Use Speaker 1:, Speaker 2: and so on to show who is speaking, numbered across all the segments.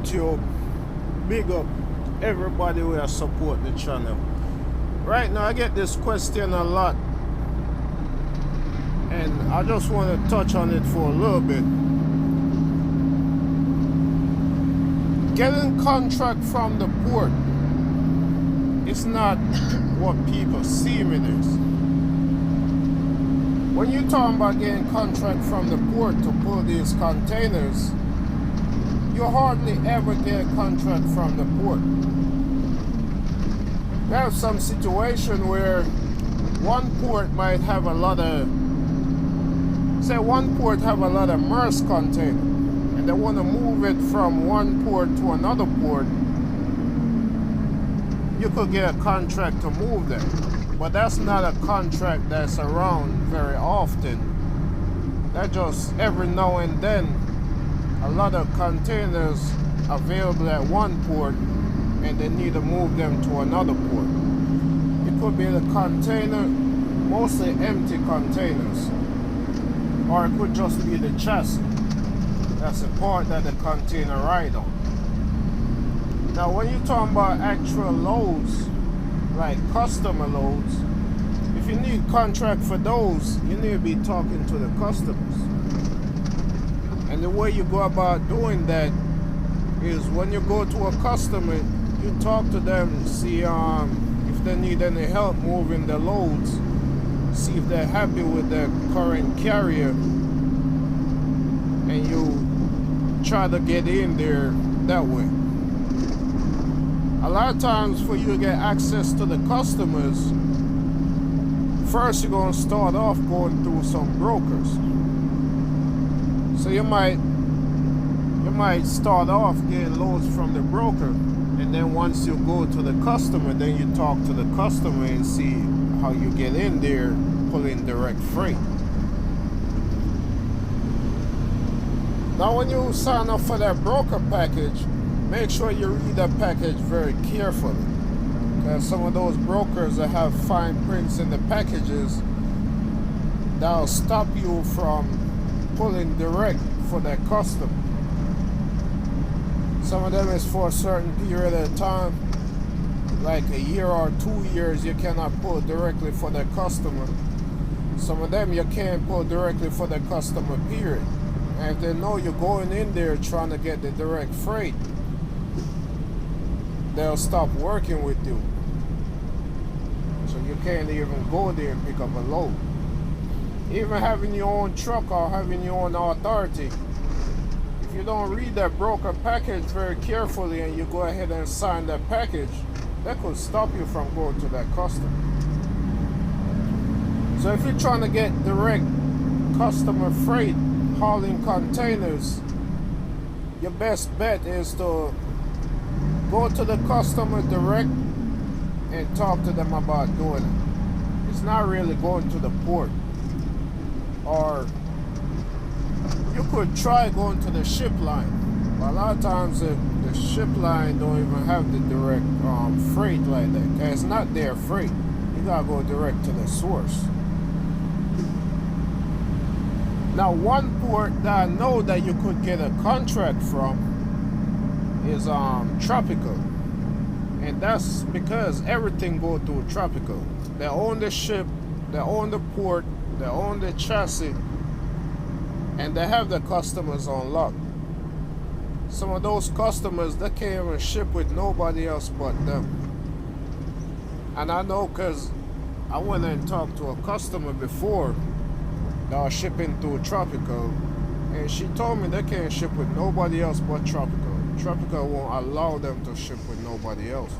Speaker 1: YouTube, big up everybody who has support the channel. Right now I get this question a lot, and I just want to touch on it for a little bit. Getting contract from the port is not what people seem it is. When you're talking about getting contract from the port to pull these containers, you hardly ever get a contract from the port. We have some situation where one port might have a lot of, say one port have a lot of Maersk container, and they want to move it from one port to another port. You could get a contract to move them, but that's not a contract that's around very often. That just every now and then a lot of containers available at one port and they need to move them to another port. It could be the container, mostly empty containers, or it could just be the chassis. That's the part that the container ride on. Now when you're talking about actual loads, like customer loads, if you need contract for those, you need to be talking to the customers. And the way you go about doing that is when you go to a customer, you talk to them and see if they need any help moving the loads, see if they're happy with their current carrier, and you try to get in there that way. A lot of times for you to get access to the customers, first you're going to start off going through some brokers. So you might start off getting loads from the broker, and then once you go to the customer, then you talk to the customer and see how you get in there pulling direct freight. Now when you sign up for that broker package, make sure you read that package very carefully, because some of those brokers that have fine prints in the packages that'll stop you from pulling direct for that customer. Some of them is for a certain period of time, like a year or 2 years, you cannot pull directly for that customer. Some of them you can't pull directly for the customer, period. And if they know you're going in there trying to get the direct freight, they'll stop working with you. So you can't even go there and pick up a load. Even having your own truck or having your own authority, if you don't read that broker package very carefully and you go ahead and sign that package, that could stop you from going to that customer. So if you're trying to get direct customer freight hauling containers, your best bet is to go to the customer direct and talk to them about doing it. It's not really going to the port. Or you could try going to the ship line, but a lot of times the ship line don't even have the direct freight like that, because it's not their freight. You gotta go direct to the source. Now one port that I know that you could get a contract from is Tropical, and that's because everything go through Tropical. They own the ship, they own the port, they own the chassis, and they have the customers on lock. Some of those customers, they can't even ship with nobody else but them. And I know because I went and talked to a customer before that was shipping through Tropical, and she told me they can't ship with nobody else but Tropical. Tropical won't allow them to ship with nobody else.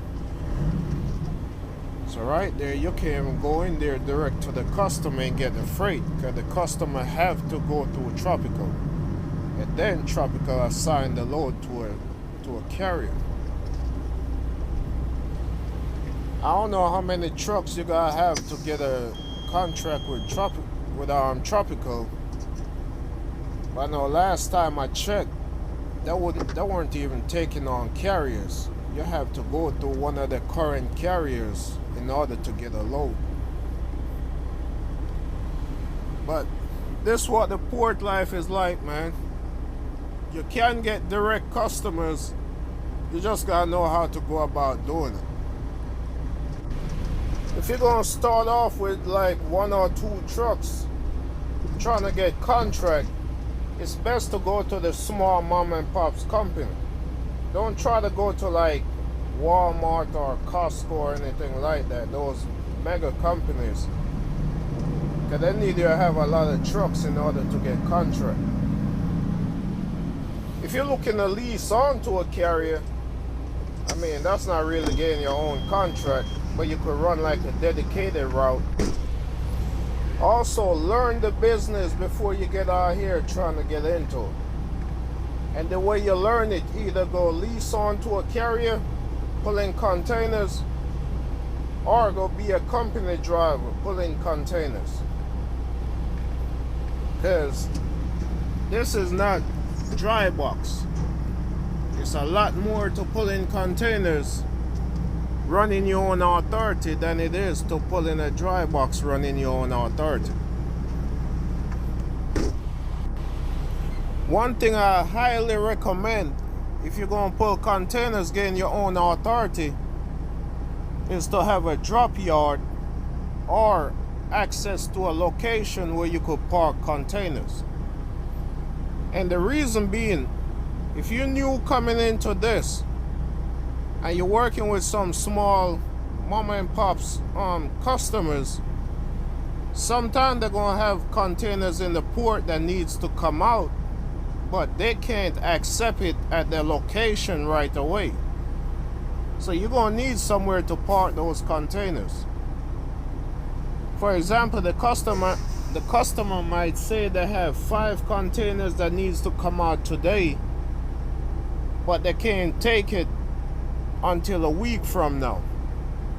Speaker 1: So right there, you can't even go in there direct to the customer and get the freight, because the customer have to go through Tropical, and then Tropical assign the load to a carrier. I don't know how many trucks you gotta have to get a contract with Tropical, but I know last time I checked, they weren't even taking on carriers. you have to go to one of the current carriers in order to get a load. But this is what the port life is like, man. You can get direct customers, you just gotta know how to go about doing it. If you're gonna start off with like 1 or 2 trucks trying to get contract, it's best to go to the small mom and pops company. Don't try to go to like Walmart or Costco or anything like that, those mega companies, because they need you to have a lot of trucks in order to get contract. If you're looking to lease onto a carrier, I mean, that's not really getting your own contract, but you could run like a dedicated route. Also, learn the business before you get out here trying to get into it. And the way you learn it, either go lease onto a carrier, pulling containers, or go be a company driver pulling containers. Because this is not dry box. It's a lot more to pulling containers running your own authority than it is to pull in a dry box running your own authority. One thing I highly recommend if you're going to pull containers getting your own authority is to have a drop yard or access to a location where you could park containers. And the reason being, if you're new coming into this and you're working with some small mom and pops customers, sometimes they're going to have containers in the port that needs to come out, but they can't accept it at their location right away. So you're going to need somewhere to park those containers. For example, the customer might say they have 5 containers that needs to come out today, but they can't take it until a week from now.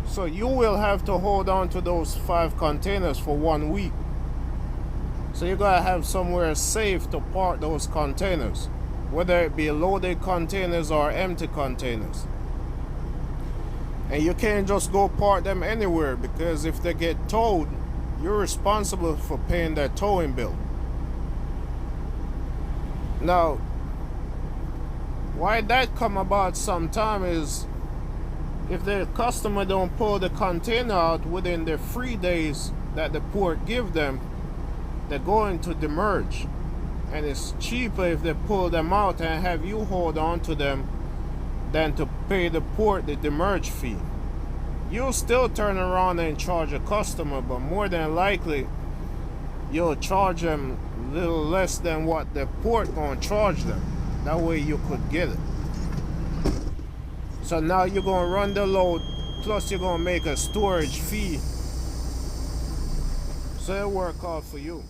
Speaker 1: So you will have to hold on to those 5 containers for 1 week. So you gotta have somewhere safe to park those containers, whether it be loaded containers or empty containers. And you can't just go park them anywhere, because if they get towed, you're responsible for paying their towing bill. Now, why that come about sometime is if the customer don't pull the container out within the 3 days that the port give them, they're going to demurrage. And it's cheaper if they pull them out and have you hold on to them than to pay the port the demurrage fee. You'll still turn around and charge a customer, but more than likely you'll charge them a little less than what the port gonna charge them. That way you could get it. So now you're gonna run the load, plus you're gonna make a storage fee. So it'll work out for you.